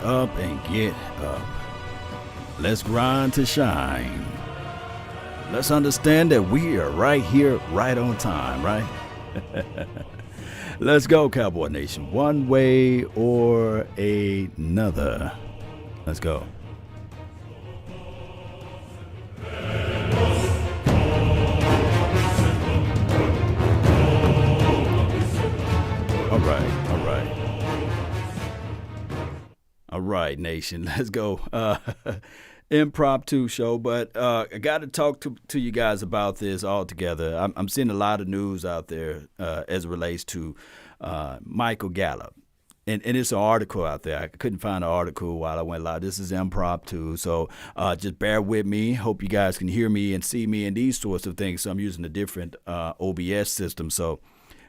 up and get up. Let's grind to shine. Let's understand that we are right here, right on time, right? Let's go, Cowboy Nation. One way or another. Let's go. All right, Nation. Let's go. Impromptu show, but I got to talk to you guys about this all together. I'm seeing a lot of news out there as it relates to Michael Gallup. And it's an article out there. I couldn't find an article while I went live. This is impromptu, so just bear with me. Hope you guys can hear me and see me and these sorts of things. So I'm using a different OBS system, so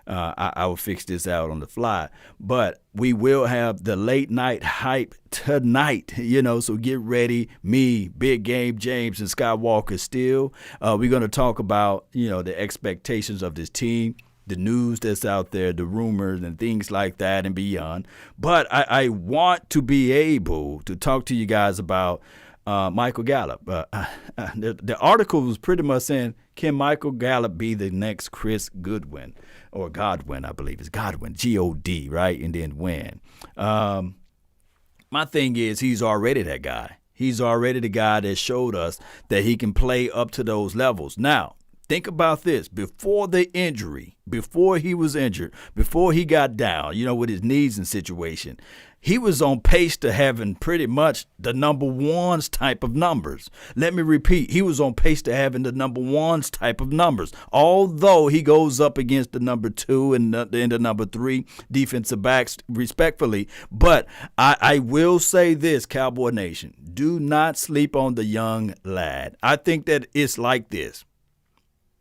I will fix this out on the fly. But we will have the late night hype tonight, so get ready. Me, Big Game James, and Skywalker still. We're going to talk about, the expectations of this team, the news that's out there, the rumors and things like that and beyond. But I want to be able to talk to you guys about Michael Gallup. The article was pretty much saying, can Michael Gallup be the next Chris Goodwin? Or Godwin, I believe it's Godwin, G-O-D, right? And then win. My thing is, he's already that guy. He's already the guy that showed us that he can play up to those levels. Now, think about this. Before the injury, before he was injured, before he got down, with his knees and situation, he was on pace to having pretty much the number ones type of numbers. Let me repeat, he was on pace to having the number ones type of numbers, although he goes up against the number two and the number three defensive backs respectfully. But I will say this, Cowboy Nation, do not sleep on the young lad. I think that it's like this.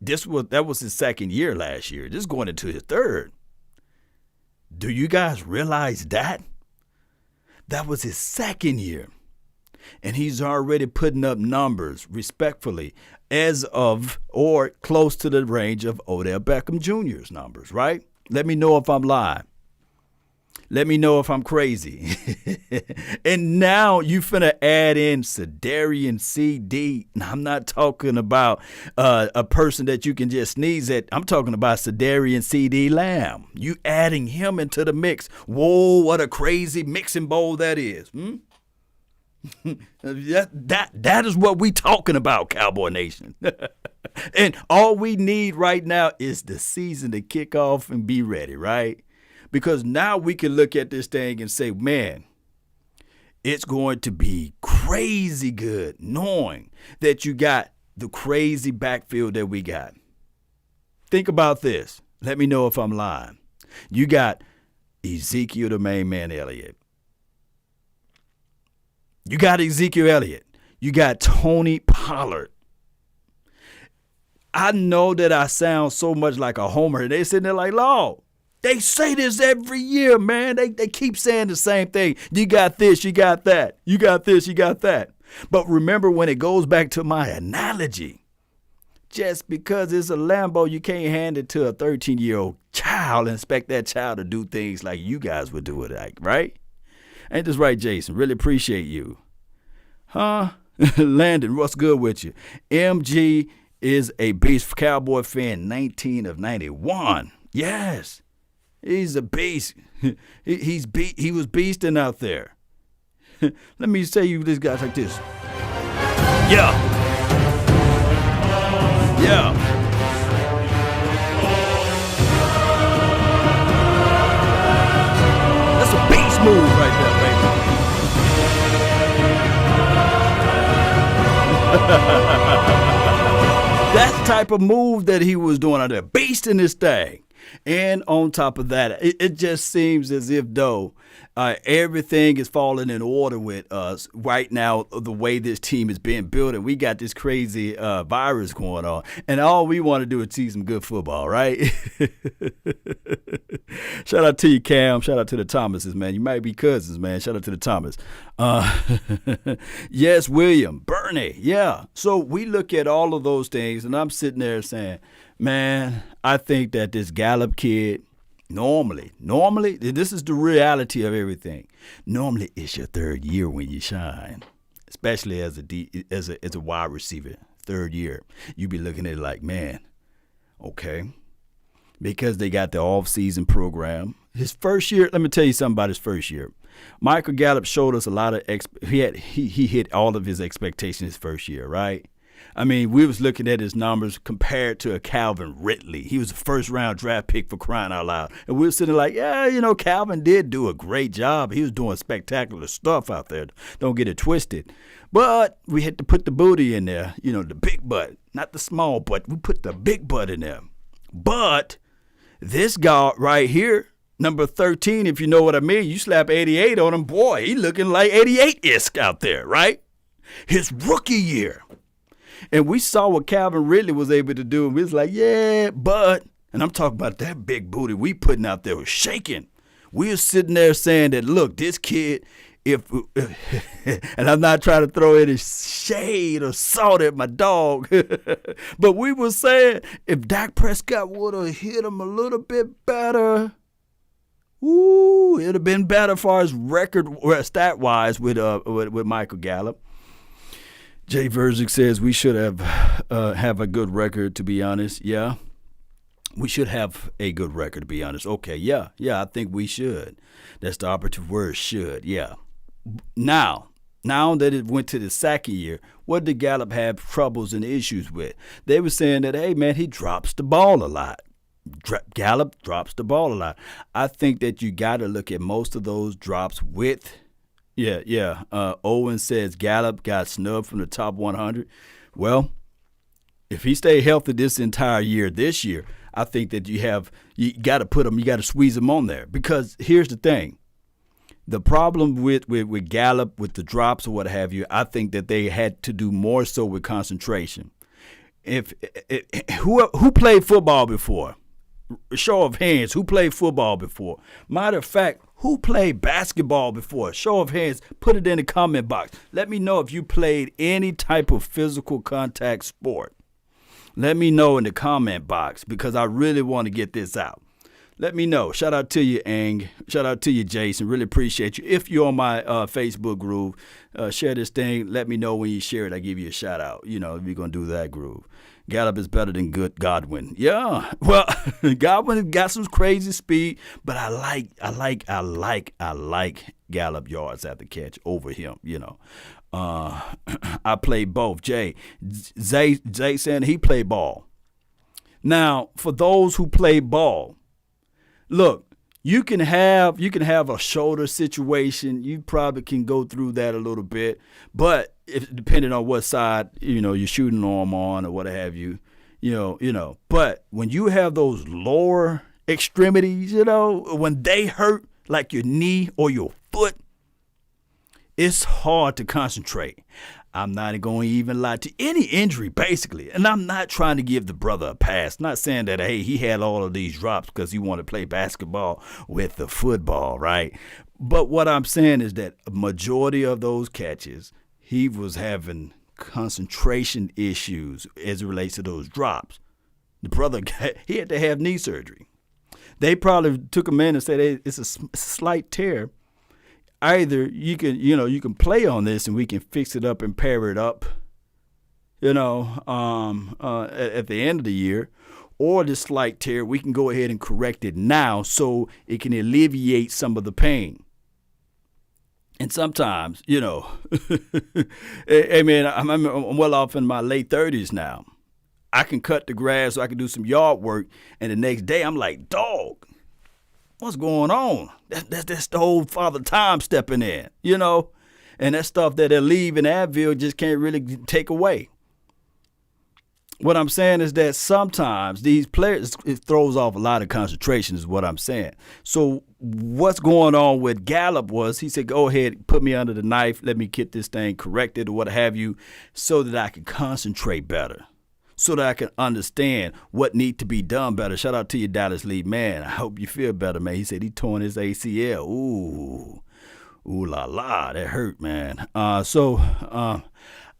That was his second year last year. This is going into his third. Do you guys realize that? That was his second year. And he's already putting up numbers, respectfully, as of or close to the range of Odell Beckham Jr.'s numbers, right? Let me know if I'm lying. Let me know if I'm crazy. And now you finna add in Sedarian CD. I'm not talking about a person that you can just sneeze at. I'm talking about Sedarian CD Lamb. You adding him into the mix. Whoa, what a crazy mixing bowl that is. That is what we talking about, Cowboy Nation. And all we need right now is the season to kick off and be ready, right? Because now we can look at this thing and say, man, it's going to be crazy good knowing that you got the crazy backfield that we got. Think about this. Let me know if I'm lying. You got Ezekiel, the main man, Elliott. You got Ezekiel Elliott. You got Tony Pollard. I know that I sound so much like a homer. And they sitting there like, Lord. They say this every year, man. They keep saying the same thing. You got this, you got that. You got this, you got that. But remember, when it goes back to my analogy, just because it's a Lambo, you can't hand it to a 13-year-old child and expect that child to do things like you guys would do it, right? Ain't this right, Jason? Really appreciate you. Huh? Landon, what's good with you? MG is a beast Cowboy fan, 19 of 91. Yes. He's a beast. He was beasting out there. Let me say you this guy's like this. Yeah. Yeah. That's a beast move right there, baby. That's the type of move that he was doing out there. Beasting this thing. And on top of that, it just seems as if, though, everything is falling in order with us right now, the way this team is being built. And we got this crazy virus going on. And all we want to do is see some good football, right? Shout out to you, Cam. Shout out to the Thomases, man. You might be cousins, man. Shout out to the Thomas. Yes, William. Bernie. Yeah. So we look at all of those things, and I'm sitting there saying, man, I think that this Gallup kid, Normally, this is the reality of everything. Normally, it's your third year when you shine, especially as a wide receiver. Third year, you be looking at it like, man, okay, because they got the off-season program. His first year, let me tell you something about his first year. Michael Gallup showed us a lot of he hit all of his expectations his first year, right? I mean, we was looking at his numbers compared to a Calvin Ridley. He was a first-round draft pick, for crying out loud. And we were sitting like, yeah, Calvin did do a great job. He was doing spectacular stuff out there. Don't get it twisted. But we had to put the booty in there, the big butt, not the small butt. We put the big butt in there. But this guy right here, number 13, if you know what I mean, you slap 88 on him, boy, he looking like 88-isk out there, right? His rookie year. And we saw what Calvin Ridley was able to do, and we was like, yeah, but, and I'm talking about that big booty we putting out there was shaking. We were sitting there saying that, look, this kid, and I'm not trying to throw any shade or salt at my dog, but we were saying if Dak Prescott would have hit him a little bit better, it would have been better as far as record stat-wise with Michael Gallup. Jay Verzik says we should have a good record, to be honest. Yeah, we should have a good record, to be honest. Okay, yeah, I think we should. That's the operative word, should, yeah. Now that it went to the second year, what did Gallup have troubles and issues with? They were saying that, hey, man, he drops the ball a lot. Gallup drops the ball a lot. I think that you got to look at most of those drops with Owen says Gallup got snubbed from the top 100. Well, if he stayed healthy this entire year, this year, I think that you got to put him, you got to squeeze him on there. Because here's the thing. The problem with Gallup, with the drops or what have you, I think that they had to do more so with concentration. Who played football before? Show of hands, who played football before? Matter of fact, who played basketball before? Show of hands, put it in the comment box. Let me know if you played any type of physical contact sport. Let me know in the comment box because I really want to get this out. Let me know. Shout out to you, Ang. Shout out to you, Jason. Really appreciate you. If you're on my Facebook groove, share this thing. Let me know when you share it. I give you a shout out. If you're going to do that groove. Gallup is better than good Godwin. Yeah. Well, Godwin got some crazy speed, but I like Gallup yards after catch over him, I play both. Zay saying he played ball. Now, for those who play ball, look, you can have a shoulder situation. You probably can go through that a little bit, but depending on what side you're shooting arm on or what have you, But when you have those lower extremities, when they hurt, like your knee or your foot, it's hard to concentrate. I'm not going to even lie to any injury, basically. And I'm not trying to give the brother a pass. Not saying that, hey, he had all of these drops because he wanted to play basketball with the football, right? But what I'm saying is that a majority of those catches, he was having concentration issues as it relates to those drops. The brother, he had to have knee surgery. They probably took him in and said, hey, it's a slight tear. Either you can play on this and we can fix it up and pair it up, at the end of the year, or this slight tear, we can go ahead and correct it now so it can alleviate some of the pain. And sometimes, hey man, I'm well off in my late 30s now. I can cut the grass, so I can do some yard work, and the next day I'm like, dog, what's going on? That's the whole Father Time stepping in, and that stuff that they'll leave in Advil just can't really take away. What I'm saying is that sometimes these players, it throws off a lot of concentration is what I'm saying. So what's going on with Gallup was he said, go ahead, put me under the knife. Let me get this thing corrected or what have you so that I can concentrate better, so that I can understand what needs to be done better. Shout out to you, Dallas Lee. Man, I hope you feel better, man. He said he torn his ACL. Ooh la la, that hurt, man.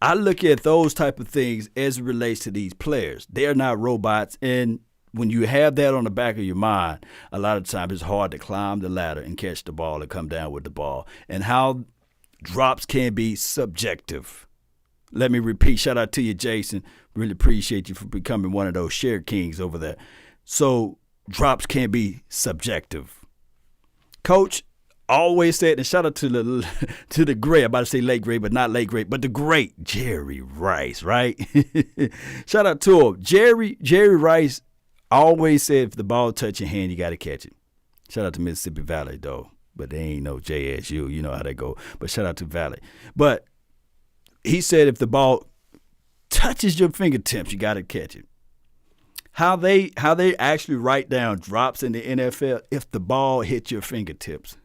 I look at those type of things as it relates to these players. They're not robots, and when you have that on the back of your mind, a lot of times it's hard to climb the ladder and catch the ball and come down with the ball. And how drops can be subjective. Let me repeat, shout out to you, Jason. Really appreciate you for becoming one of those share kings over there. So drops can be subjective. Coach always said, and shout out to the great, I'm about to say late great, but not late great, but the great Jerry Rice, right? Shout out to him. Jerry Rice always said, if the ball touch your hand, you got to catch it. Shout out to Mississippi Valley, though, but they ain't no JSU. You know how they go. But shout out to Valley. But he said, if the ball touches your fingertips, you got to catch it. How they actually write down drops in the NFL, if the ball hits your fingertips.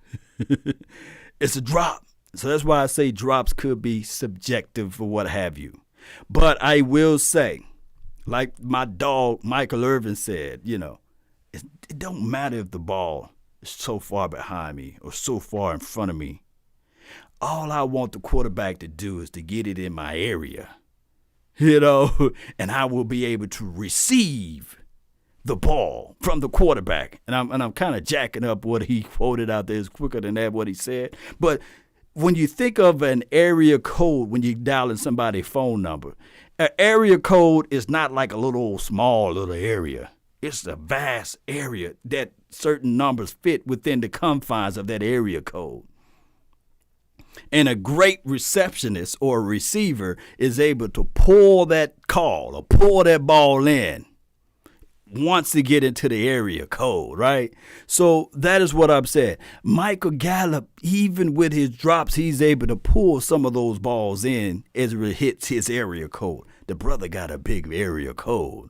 It's a drop. So that's why I say drops could be subjective or what have you. But I will say, like my dog Michael Irvin said, it don't matter if the ball is so far behind me or so far in front of me. All I want the quarterback to do is to get it in my area, and I will be able to receive the ball from the quarterback. And I'm kind of jacking up what he quoted out there. It's quicker than that what he said. But when you think of an area code, when you're dialing somebody's phone number, an area code is not like a small little area. It's a vast area that certain numbers fit within the confines of that area code. And a great receptionist or receiver is able to pull that call or pull that ball in once they get into the area code, right? So that is what I'm saying. Michael Gallup, even with his drops, he's able to pull some of those balls in as it hits his area code. The brother got a big area code,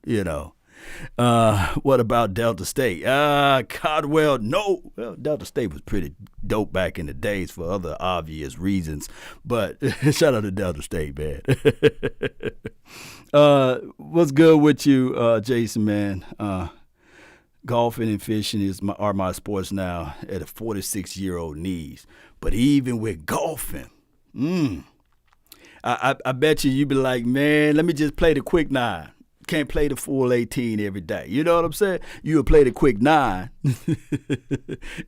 What about Delta State? Codwell, no. Well, Delta State was pretty dope back in the days for other obvious reasons. But shout out to Delta State, man. What's good with you, Jason, man? Golfing and fishing are my sports now at a 46-year-old knees. But even with golfing, I bet you be like, man, let me just play the quick 9. Can't play the full 18 every day. You know what I'm saying? You'll play the quick 9.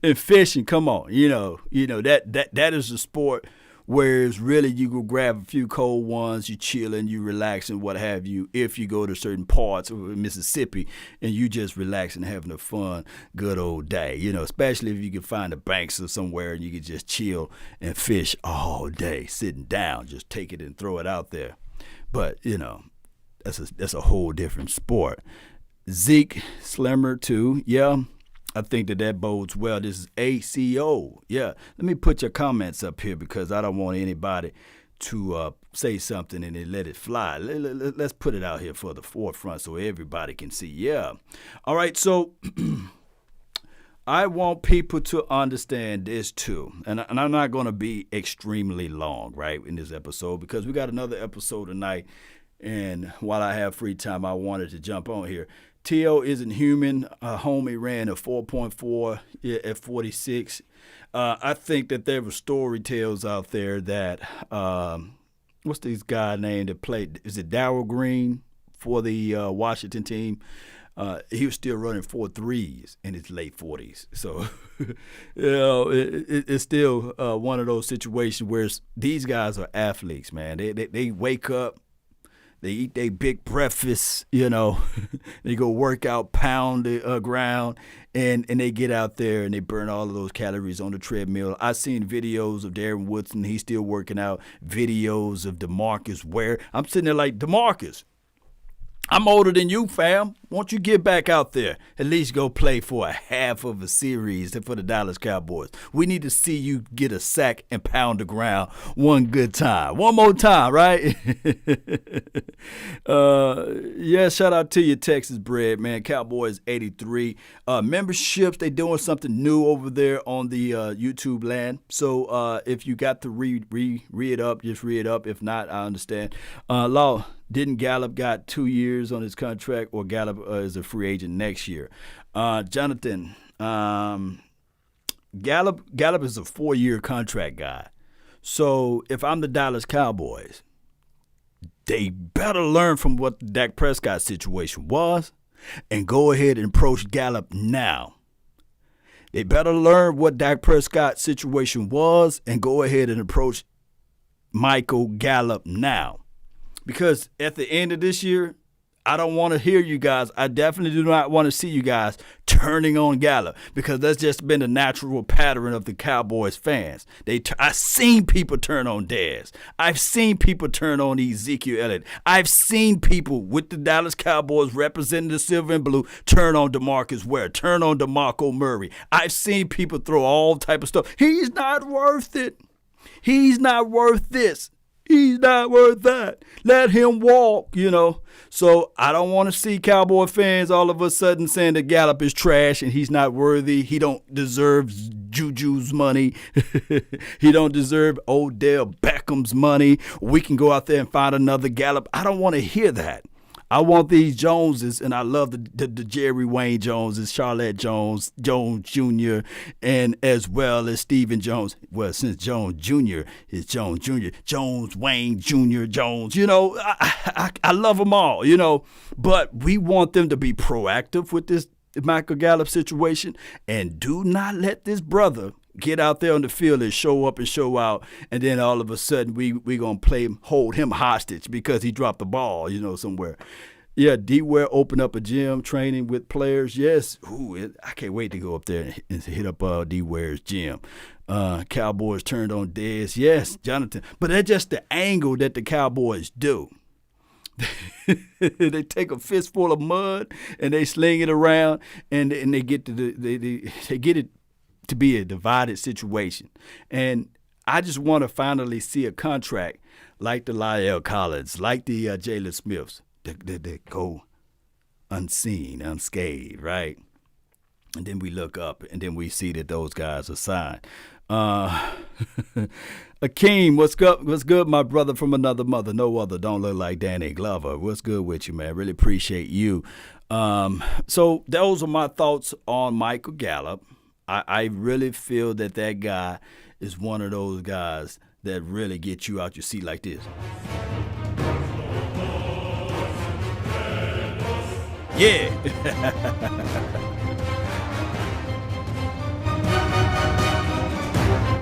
And fishing, come on. That is a sport where it's really you go grab a few cold ones, you chilling, you relaxing, what have you, if you go to certain parts of Mississippi and you just relaxing, having a fun, good old day, especially if you can find the banks or somewhere and you can just chill and fish all day, sitting down, just take it and throw it out there. But, that's a whole different sport. Zeke, slimmer too. Yeah, I think that bodes well. This is ACO. Yeah, let me put your comments up here because I don't want anybody to say something and then let it fly. Let's put it out here for the forefront so everybody can see. Yeah. All right, so I want people to understand this too. And I'm not going to be extremely long, right, in this episode because we got another episode tonight. And while I have free time, I wanted to jump on here. T.O. isn't human. Homie ran a 4.4 at 46. I think that there were story tales out there that, what's this guy named that played? Is it Darryl Green for the Washington team? He was still running 4.3s in his late 40s. So, it's still one of those situations where these guys are athletes, man. They wake up. They eat their big breakfast, they go work out, pound the ground, and they get out there and they burn all of those calories on the treadmill. I've seen videos of Darren Woodson. He's still working out. Videos of DeMarcus Ware. I'm sitting there like, DeMarcus, I'm older than you, fam. Won't you get back out there? At least go play for a half of a series for the Dallas Cowboys. We need to see you get a sack and pound the ground one good time. One more time, right? Yeah, shout out to you, Texas bred, man. Cowboys 83. Memberships, they doing something new over there on the YouTube land. So if you got to re-it up, just re it up. If not, I understand. Law, didn't Gallup got 2 years on his contract, or Gallup is a free agent next year? Jonathan, Gallup is a 4-year contract guy. So if I'm the Dallas Cowboys, they better learn from what the Dak Prescott situation was. and go ahead and approach Gallup now. They better learn what Dak Prescott's situation was and go ahead and approach Michael Gallup now. Because at the end of this year, I don't want to hear you guys. I definitely do not want to see you guys turning on Gallup, because that's just been the natural pattern of the Cowboys fans. I've seen people turn on Dez. I've seen people turn on Ezekiel Elliott. I've seen people with the Dallas Cowboys representing the silver and blue turn on DeMarcus Ware, turn on DeMarco Murray. I've seen people throw all type of stuff. He's not worth it. He's not worth this. He's not worth that. Let him walk, So I don't want to see Cowboy fans all of a sudden saying that Gallup is trash and he's not worthy. He don't deserve Juju's money. He don't deserve Odell Beckham's money. We can go out there and find another Gallup. I don't want to hear that. I want these Joneses, and I love the Jerry Wayne Joneses, Charlotte Jones Jr., and as well as Stephen Jones. Well, since Jones Jr. is Jones Jr., Jones, Wayne Jr., Jones, I love them all, but we want them to be proactive with this Michael Gallup situation, and do not let this brother get out there on the field and show up and show out, and then all of a sudden we going to hold him hostage because he dropped the ball, somewhere. Yeah, D-Ware opened up a gym training with players. Yes. I can't wait to go up there and hit up D-Ware's gym. Cowboys turned on Dez. Yes, Jonathan. But that's just the angle that the Cowboys do. They take a fistful of mud and they sling it around, and they get they get it to be a divided situation. And I just want to finally see a contract like the La'el Collins, like the Jalen Smiths, that go unseen, unscathed, right? And then we look up, and then we see that those guys are signed. Akeem, what's good, my brother from another mother? No other, don't look like Danny Glover. What's good with you, man? Really appreciate you. So those are my thoughts on Michael Gallup. I really feel that guy is one of those guys that really get you out your seat like this. Yeah.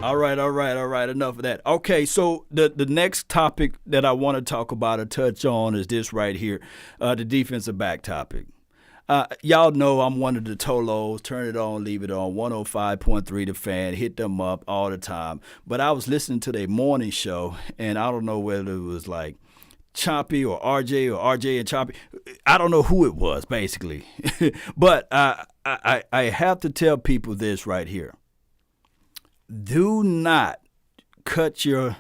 All right. Enough of that. Okay, so the next topic that I want to talk about or touch on is this right here, the defensive back topic. Y'all know I'm one of the Tolos. Turn it on, leave it on. 105.3 The Fan. Hit them up all the time. But I was listening to their morning show, and I don't know whether it was like Choppy or RJ and Choppy. I don't know who it was, basically. But I have to tell people this right here. Do not cut your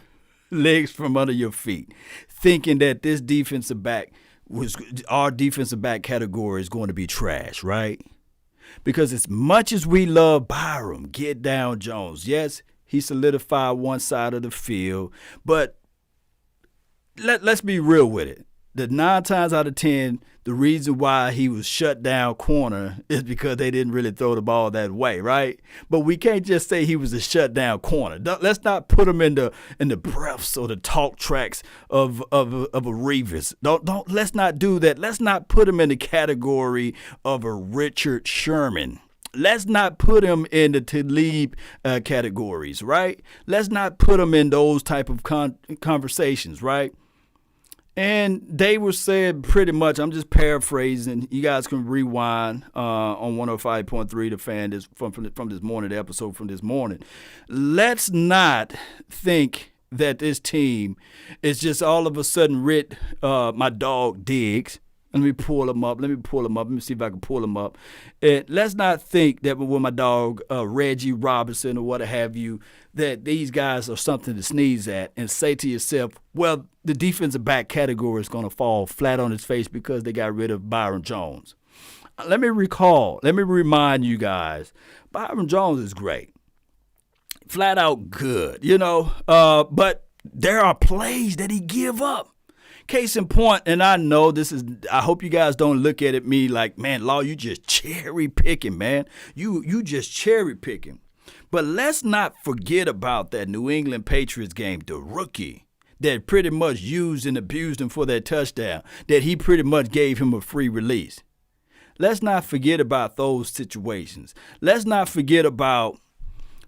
legs from under your feet thinking that this our defensive back category is going to be trash, right? Because as much as we love Byram, Get Down Jones, yes, he solidified one side of the field, but let's be real with it. The 9 times out of 10, the reason why he was shut down corner is because they didn't really throw the ball that way, right? But we can't just say he was a shut down corner. Let's not put him in the breaths or the talk tracks of a Revis. Let's not do that. Let's not put him in the category of a Richard Sherman. Let's not put him in the Talib categories, right? Let's not put him in those type of conversations, right? And they were said pretty much, I'm just paraphrasing. You guys can rewind on 105.3 The Fan from this morning, the episode from this morning. Let's not think that this team is just all of a sudden my dog Diggs. Let me pull him up. Let me see if I can pull him up. And let's not think that with my dog Reggie Robinson or what have you, that these guys are something to sneeze at and say to yourself, well, the defensive back category is going to fall flat on its face because they got rid of Byron Jones. Let me remind you guys, Byron Jones is great. Flat out good, but there are plays that he give up. Case in point, and I know I hope you guys don't look at me like, man, Law, you just cherry picking, man. You just cherry picking. But let's not forget about that New England Patriots game, the rookie that pretty much used and abused him for that touchdown, that he pretty much gave him a free release. Let's not forget about those situations. Let's not forget about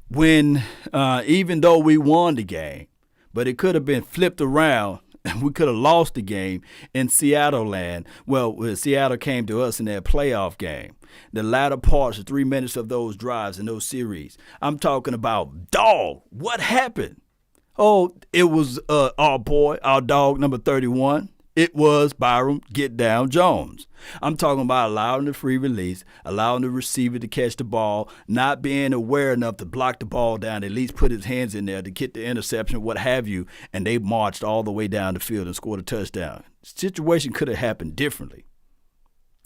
when, even though we won the game, but it could have been flipped around and we could have lost the game in Seattle land. Well, Seattle came to us in that playoff game. The latter parts of 3 minutes of those drives in those series. I'm talking about, dog, what happened? Oh, it was our boy, our dog, number 31. It was Byron Get Down Jones. I'm talking about allowing the free release, allowing the receiver to catch the ball, not being aware enough to block the ball down, at least put his hands in there to get the interception, what have you, and they marched all the way down the field and scored a touchdown. The situation could have happened differently.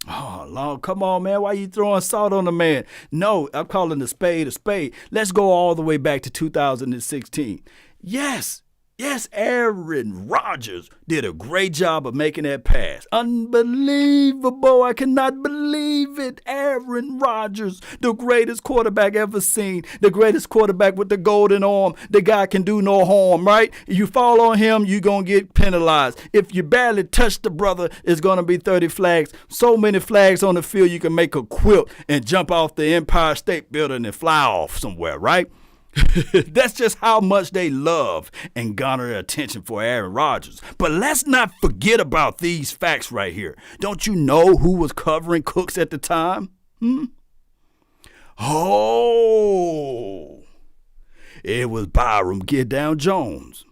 Oh, Lord, come on, man. Why you throwing salt on the man? No, I'm calling a spade a spade. Let's go all the way back to 2016. Yes, Aaron Rodgers did a great job of making that pass. Unbelievable. I cannot believe it. Aaron Rodgers, the greatest quarterback ever seen, the greatest quarterback with the golden arm. The guy can do no harm, right? You fall on him, you're going to get penalized. If you barely touch the brother, it's going to be 30 flags. So many flags on the field, you can make a quilt and jump off the Empire State Building and fly off somewhere, right? That's just how much they love and garner attention for Aaron Rodgers. But let's not forget about these facts right here. Don't you know who was covering Cooks at the time? Oh, it was Byron Get Down Jones.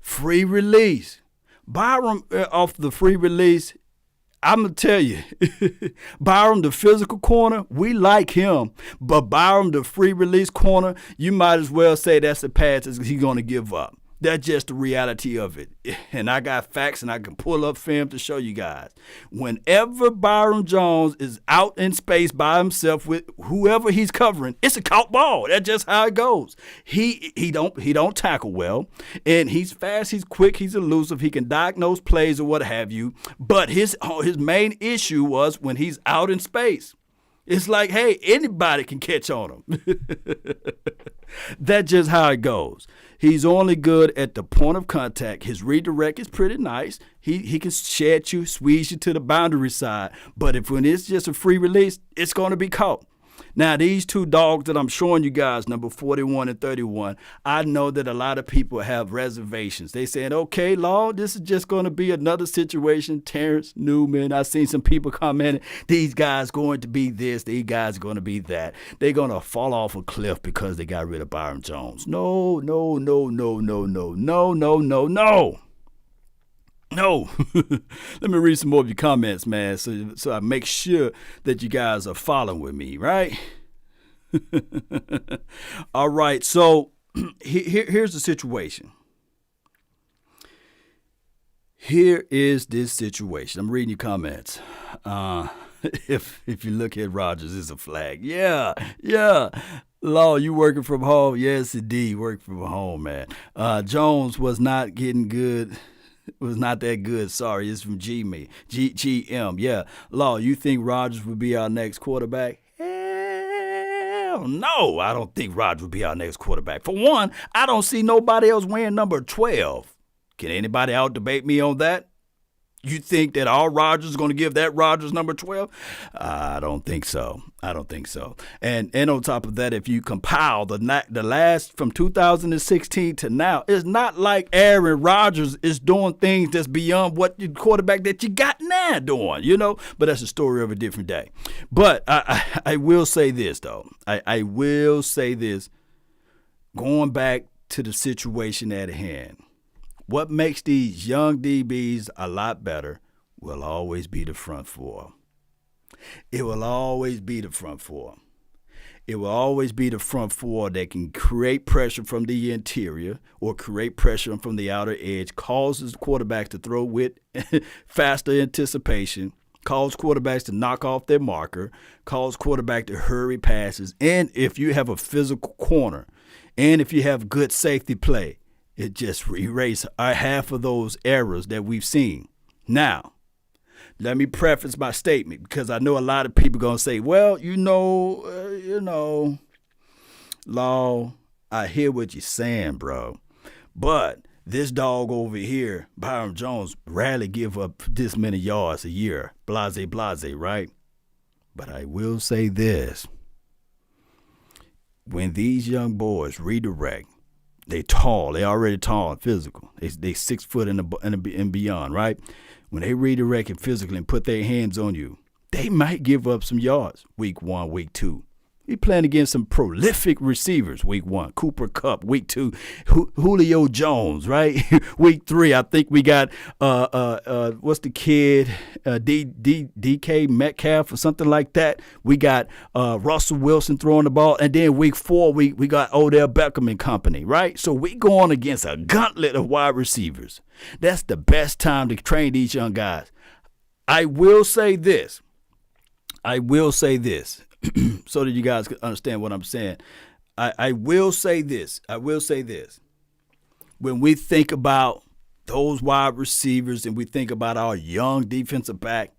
Free release. Byron off the free release. I'm going to tell you, Byron, the physical corner, we like him. But Byron, the free release corner, you might as well say that's a pass he's going to give up. That's just the reality of it. And I got facts and I can pull up film to show you guys. Whenever Byron Jones is out in space by himself with whoever he's covering, it's a caught ball. That's just how it goes. He don't tackle well. And he's fast, he's quick, he's elusive. He can diagnose plays or what have you. But his main issue was when he's out in space. It's like, hey, anybody can catch on him. That's just how it goes. He's only good at the point of contact. His redirect is pretty nice. He can shed you, squeeze you to the boundary side. But when it's just a free release, it's going to be caught. Now, these two dogs that I'm showing you guys, number 41 and 31, I know that a lot of people have reservations. They saying, okay, Lord, this is just going to be another situation. Terrence Newman, I've seen some people commenting, these guys going to be this, these guys going to be that. They're going to fall off a cliff because they got rid of Byron Jones. No. No. Let me read some more of your comments, man, so I make sure that you guys are following with me, right? All right, so here's the situation. Here is this situation. I'm reading your comments. If you look at Rodgers, it's a flag. Yeah. Law, you working from home? Yes, indeed, working from home, man. Jones was not getting good. Was not that good. Sorry, it's from GM. Yeah. Law, you think Rodgers would be our next quarterback? Hell no, I don't think Rodgers would be our next quarterback. For one, I don't see nobody else wearing number 12. Can anybody out debate me on that? You think that all Rodgers is going to give that Rodgers number 12? I don't think so. And on top of that, if you compile the last from 2016 to now, it's not like Aaron Rodgers is doing things that's beyond what the quarterback that you got now doing, But that's a story of a different day. But I will say this, though. I will say this. Going back to the situation at hand. What makes these young DBs a lot better will always be the front four. It will always be the front four. It will always be the front four that can create pressure from the interior or create pressure from the outer edge, causes quarterbacks to throw with faster anticipation, cause quarterbacks to knock off their marker, cause quarterbacks to hurry passes. And if you have a physical corner and if you have good safety play, it just erases half of those errors that we've seen. Now, let me preface my statement because I know a lot of people going to say, well, Law, I hear what you're saying, bro. But this dog over here, Byron Jones, rarely give up this many yards a year. Blase, right? But I will say this. When these young boys redirect, they tall. They already tall and physical. They 6 foot and beyond, right? When they redirect and physically and put their hands on you, they might give up some yards week 1, week 2. We playing against some prolific receivers week 1. Cooper Kupp, week 2. Julio Jones, right? Week 3, I think we got what's the kid? DK Metcalf or something like that. We got Russell Wilson throwing the ball, and then week 4 we got Odell Beckham and company, right? So we going against a gauntlet of wide receivers. That's the best time to train these young guys. I will say this. So that you guys can understand what I'm saying. I will say this. When we think about those wide receivers and we think about our young defensive back,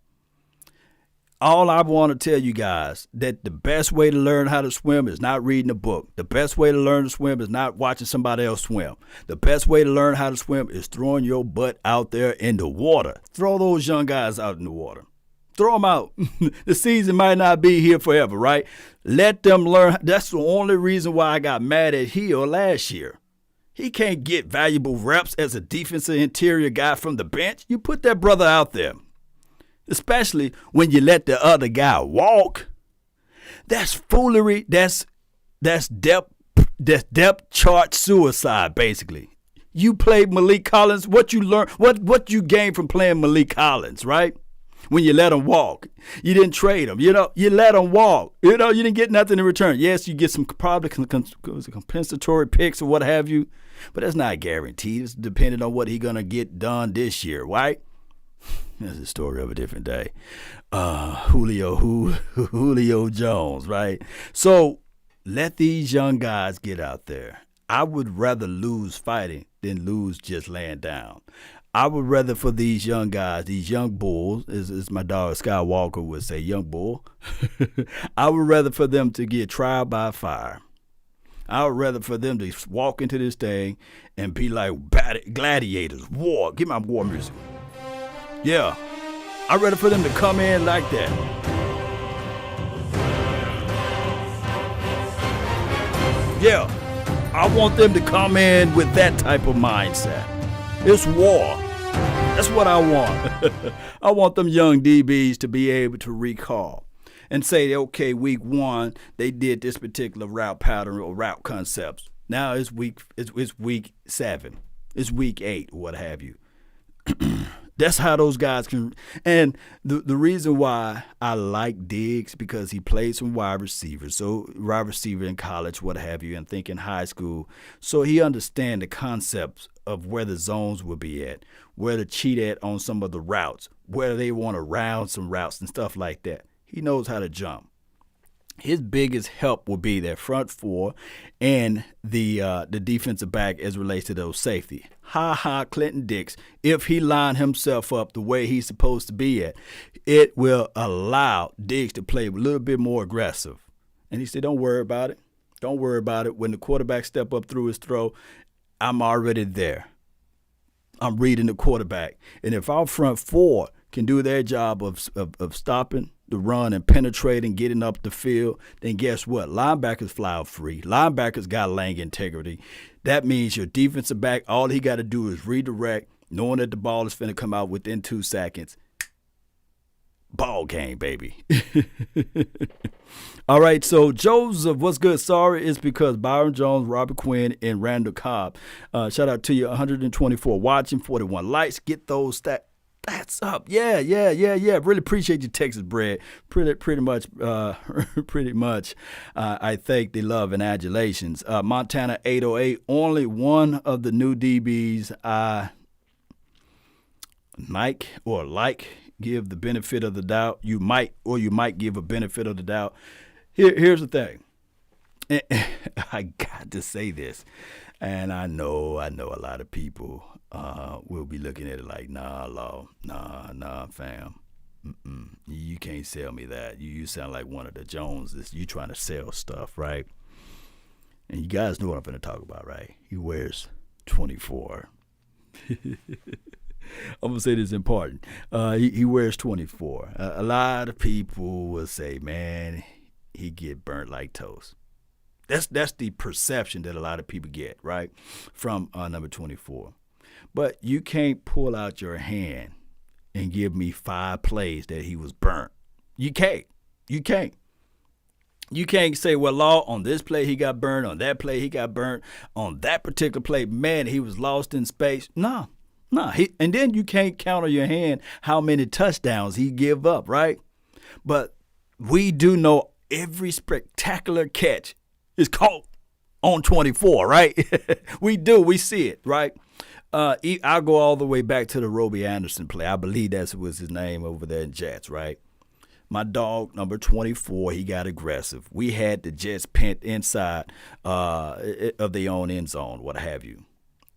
all I want to tell you guys that the best way to learn how to swim is not reading a book. The best way to learn to swim is not watching somebody else swim. The best way to learn how to swim is throwing your butt out there in the water. Throw those young guys out in the water. Throw them out. The season might not be here forever, right? Let them learn. That's the only reason why I got mad at Hill last year. He can't get valuable reps as a defensive interior guy from the bench. You put that brother out there, especially when you let the other guy walk. That's foolery. That's depth chart suicide, basically. You played Malik Collins. What you learn? What you gain from playing Malik Collins, right? When you let him walk, you didn't trade him. You let him walk. You didn't get nothing in return. Yes, you get some probably compensatory picks or what have you, but that's not guaranteed. It's depending on what he's gonna get done this year, right? That's a story of a different day. Julio Jones, right? So let these young guys get out there. I would rather lose fighting than lose just laying down. I would rather for these young guys, these young bulls, as my dog Skywalker would say, young bull. I would rather for them to get trial by fire. I would rather for them to walk into this thing and be like gladiators, war. Give me my war music. Yeah. I'd rather for them to come in like that. Yeah. I want them to come in with that type of mindset. It's war. That's what I want. I want them young DBs to be able to recall and say, okay, week 1, they did this particular route pattern or route concepts. Now it's week 7. It's week 8 or what have you. That's how those guys can. And the reason why I like Diggs, because he played some wide receivers. So wide receiver in college, what have you, and think in high school. So he understands the concepts of where the zones will be at, where to cheat at on some of the routes, where they want to round some routes and stuff like that. He knows how to jump. His biggest help will be their front 4 and the defensive back as relates to those safety. Clinton Dix, if he line himself up the way he's supposed to be at, it will allow Diggs to play a little bit more aggressive. And he said, don't worry about it. Don't worry about it. When the quarterback step up through his throw, I'm already there. I'm reading the quarterback. And if our front 4 can do their job of stopping the run and penetrating, getting up the field, then guess what? Linebackers fly out free. Linebackers got lane integrity. That means your defensive back, all he got to do is redirect, knowing that the ball is finna come out within 2 seconds. Ball game, baby. All right, so Joseph, what's good? Sorry, it's because Byron Jones, Robert Quinn, and Randall Cobb. Shout out to you, 124 watching, 41 likes. Get those stats up. Yeah. Really appreciate you, Texas Bread. Pretty much. I thank the love and adulations. Montana 808, only one of the new DBs I give the benefit of the doubt. You might give a benefit of the doubt. Here's the thing. I got to say this, and I know a lot of people will be looking at it like, nah, fam. You can't sell me that. You sound like one of the Joneses. You trying to sell stuff, right? And you guys know what I'm going to talk about, right? He wears 24. I'm going to say this important. He wears 24. A lot of people will say, man, he get burnt like toast. That's the perception that a lot of people get, right, from number 24. But you can't pull out your hand and give me 5 plays that he was burnt. You can't. You can't. You can't say, well, Law, on this play he got burned, on that play he got burnt, on that particular play, man, he was lost in space. No. And then you can't count on your hand how many touchdowns he give up, right? But we do know every spectacular catch is caught on 24, right? We do. We see it, right? I'll go all the way back to the Roby Anderson play. I believe that was his name over there in Jets, right? My dog, number 24, he got aggressive. We had the Jets pent inside of their own end zone, what have you.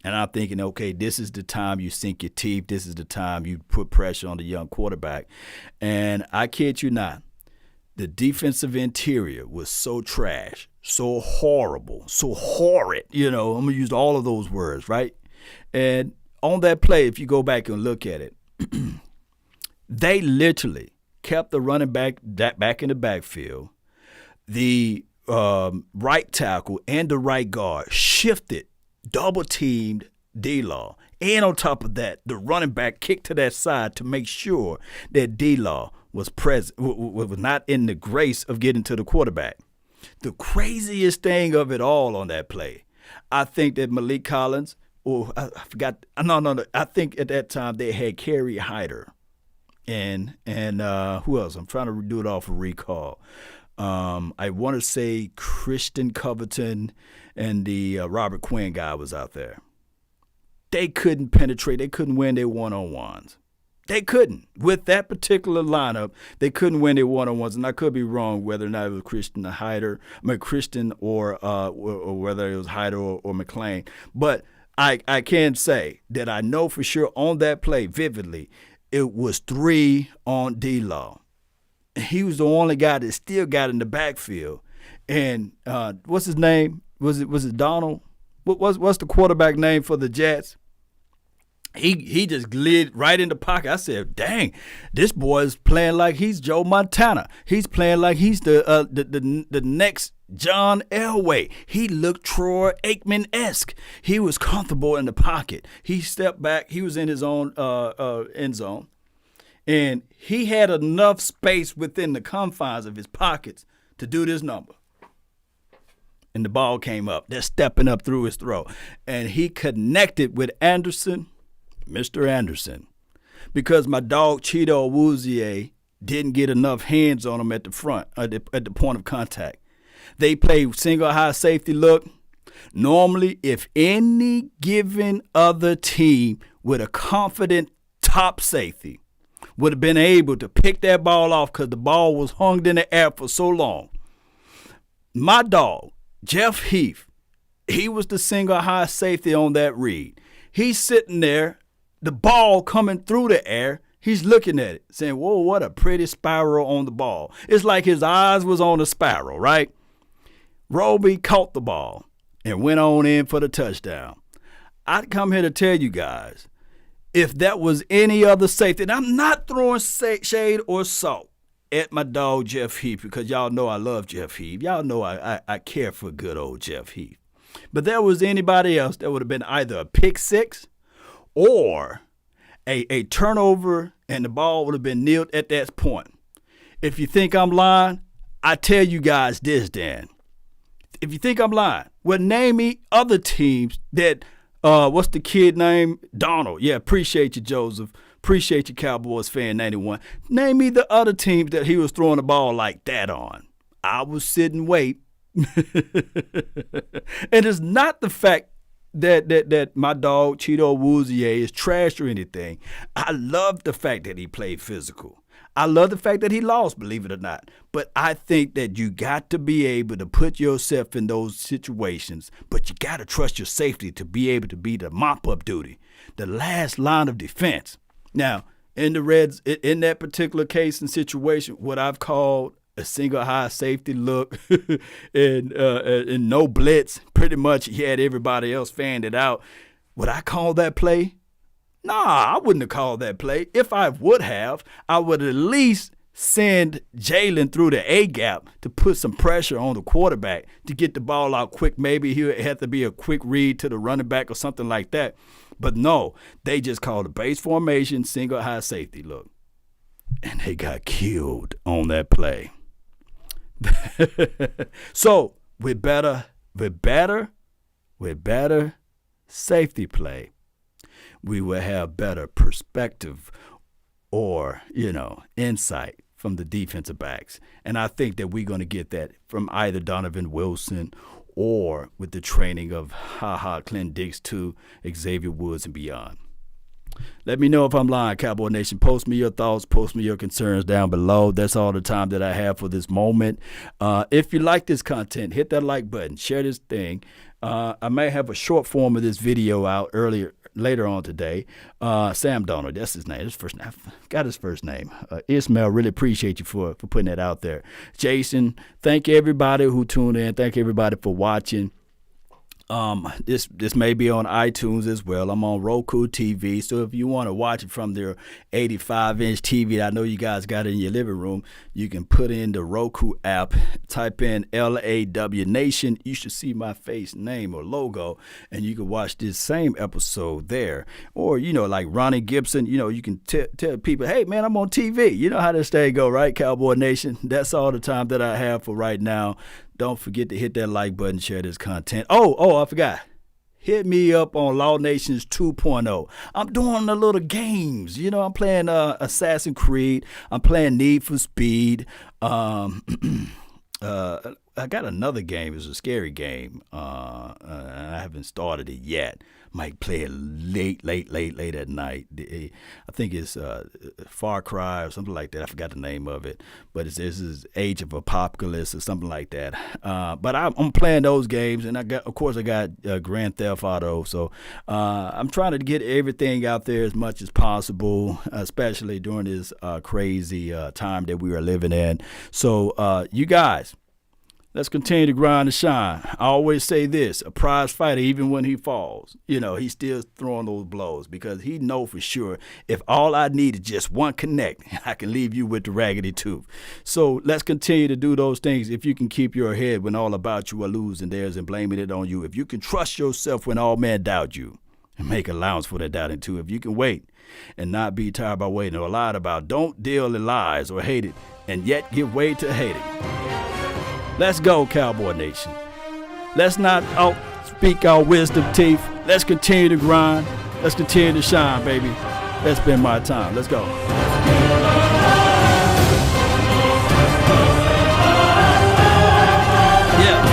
And I'm thinking, okay, this is the time you sink your teeth. This is the time you put pressure on the young quarterback. And I kid you not, the defensive interior was so trash, so horrible, so horrid. I'm going to use all of those words, right? And on that play, if you go back and look at it, they literally kept the running back in the backfield. The right tackle and the right guard shifted, double-teamed D-Law. And on top of that, the running back kicked to that side to make sure that D-Law was present, was not in the grace of getting to the quarterback. The craziest thing of it all on that play, I think that Malik Collins, I forgot, no, I think at that time they had Kerry Hyder and who else? I'm trying to do it off of recall. I want to say Christian Covington and the Robert Quinn guy was out there. They couldn't penetrate. They couldn't win their one-on-ones. They couldn't. With that particular lineup, they couldn't win their one-on-ones. And I could be wrong whether or not it was Christian or whether it was Hyder or McLean. But I can say that I know for sure on that play vividly, it was 3 on D-Law. He was the only guy that still got in the backfield. And what's his name? Was it Donald? What's the quarterback name for the Jets? He just glid right in the pocket. I said, dang, this boy is playing like he's Joe Montana. He's playing like he's the next John Elway. He looked Troy Aikman-esque. He was comfortable in the pocket. He stepped back. He was in his own end zone. And he had enough space within the confines of his pockets to do this number. And the ball came up. They're stepping up through his throw. And he connected with Anderson, Mr. Anderson, because my dog Cheeto Awuzie didn't get enough hands on him at the front, at the point of contact. They played single high safety look. Normally, if any given other team with a confident top safety would have been able to pick that ball off because the ball was hung in the air for so long, my dog, Jeff Heath, he was the single high safety on that read. He's sitting there, the ball coming through the air. He's looking at it, saying, whoa, what a pretty spiral on the ball. It's like his eyes was on a spiral, right? Roby caught the ball and went on in for the touchdown. I'd come here to tell you guys, if that was any other safety, and I'm not throwing shade or salt at my dog Jeff Heath, because y'all know I love Jeff Heath. Y'all know I care for good old Jeff Heath. But there was anybody else that would have been either a pick six or a turnover, and the ball would have been nilled at that point. If you think I'm lying, I tell you guys this, Dan. If you think I'm lying, well, name me other teams that, what's the kid name? Donald. Yeah, appreciate you, Joseph. Appreciate you, Cowboys fan 91. Name me the other teams that he was throwing the ball like that on. I was sitting wait. And it's not the fact that my dog Cheeto Awuzie is trash or anything. I love the fact that he played physical. I love the fact that he lost, believe it or not. But I think that you got to be able to put yourself in those situations, but you got to trust your safety to be able to be the mop-up duty, the last line of defense. Now, in the Reds, in that particular case and situation, what I've called a single high safety look and no blitz, pretty much he had everybody else fanned it out. Would I call that play? Nah, I wouldn't have called that play. If I would have, I would at least send Jalen through the A gap to put some pressure on the quarterback to get the ball out quick. Maybe he'll have to be a quick read to the running back or something like that. But no, they just called a base formation, single high safety look. And they got killed on that play. So with better safety play, we will have better perspective or, insight from the defensive backs. And I think that we're going to get that from either Donovan Wilson or with the training of Clint Dix to Xavier Woods and beyond. Let me know if I'm lying, Cowboy Nation. Post me your thoughts. Post me your concerns down below. That's all the time that I have for this moment. If you like this content, hit that like button. Share this thing. I may have a short form of this video out later on today. Sam Donald, that's his name. His first name. I got his first name. Ismail, really appreciate you for putting that out there. Jason, thank you everybody who tuned in. Thank you everybody for watching. This may be on iTunes as well. I'm on Roku TV, so if you want to watch it from their 85-inch TV, I know you guys got it in your living room, you can put in the Roku app, type in LAW Nation. You should see my face, name, or logo, and you can watch this same episode there. Or, like Ronnie Gibson, you can tell people, hey, man, I'm on TV. You know how this thing go, right, Cowboy Nation? That's all the time that I have for right now. Don't forget to hit that like button, share this content. Oh, I forgot. Hit me up on Law Nations 2.0. I'm doing a little games. I'm playing Assassin's Creed. I'm playing Need for Speed. I got another game. It's a scary game. I haven't started it yet. Might play it late at night. I think it's Far Cry or something like that. I forgot the name of it. But this is Age of Apocalypse or something like that. But I'm playing those games, and I got Grand Theft Auto. So I'm trying to get everything out there as much as possible, especially during this crazy time that we are living in. So you guys, let's continue to grind and shine. I always say this, a prize fighter, even when he falls, he's still throwing those blows because he know for sure if all I need is just one connect, I can leave you with the raggedy tooth. So let's continue to do those things. If you can keep your head when all about you are losing theirs and blaming it on you. If you can trust yourself when all men doubt you and make allowance for that doubting too. If you can wait and not be tired by waiting or lied about, don't deal in lies or hate it and yet give way to hating. Let's go, Cowboy Nation. Let's not outspeak our wisdom teeth. Let's continue to grind. Let's continue to shine, baby. That's been my time. Let's go. Yeah.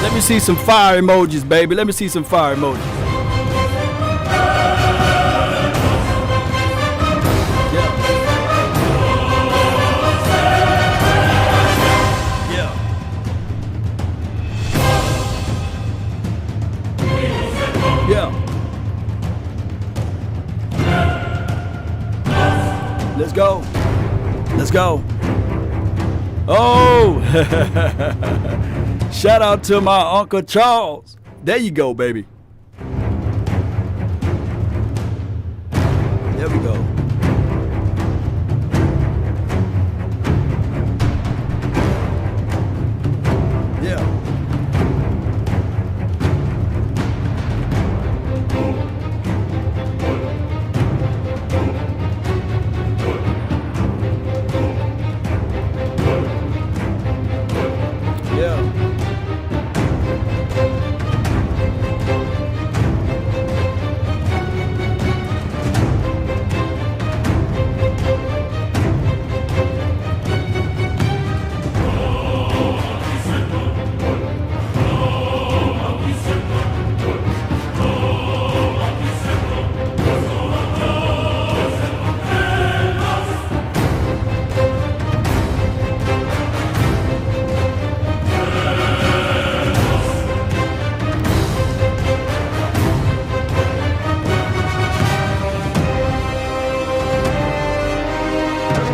Let me see some fire emojis, baby. Let me see some fire emojis. Let's go. Oh, shout out to my Uncle Charles. There you go, baby. There we go.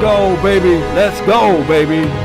Go, baby. Let's go, baby.